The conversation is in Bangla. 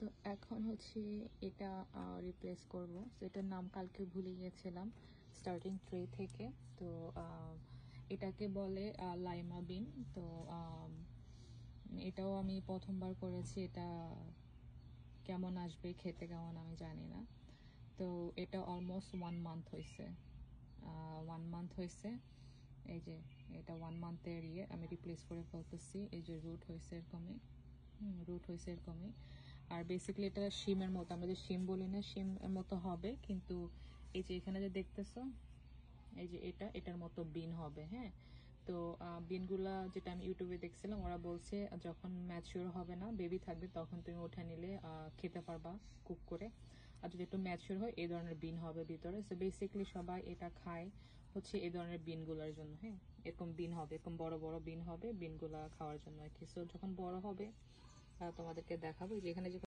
তো এখন হচ্ছে এটা রিপ্লেস করব। তো এটার নাম কালকে ভুলে গিয়েছিলাম স্টার্টিং ট্রে থেকে। তো এটাকে বলে লাইমা বিন। তো এটাও আমি প্রথমবার করেছি, এটা কেমন আসবে খেতে কেমন আমি জানি না। তো এটা অলমোস্ট 1 মান্থ হয়েছে, 1 মান্থ হয়েছে। এই যে এটা 1 মান্থের আমি রিপ্লেস করে ফেলতেছি। এই যে রুট হয়েছে এরকমই, রুট হয়েছে এরকমই। আর বেসিক্যালি এটা শিমের মতো, আমরা যে শিম বলি না, শিমের মতো হবে, কিন্তু এই যে এখানে যে দেখতেছো এই যে এটার মতো বিন হবে। হ্যাঁ, তো বিনগুলা যেটা আমি ইউটিউবে দেখছিলাম, ওরা বলছে যখন ম্যাচিওর হবে না, বেবি থাকবে, তখন তুমি উঠে নিলে খেতে পারবা কুক করে। আর যদি একটু ম্যাচিওর হয় এই ধরনের বিন হবে ভিতরে। সো বেসিক্যালি সবাই এটা খায় হচ্ছে এই ধরনের বিনগুলোর জন্য। হ্যাঁ, এরকম বিন হবে, এরকম বড় বড় বিন হবে, বিনগুলা খাওয়ার জন্য আর কি। সো যখন বড় হবে তোমাদেরকে দেখাবো যে এখানে যে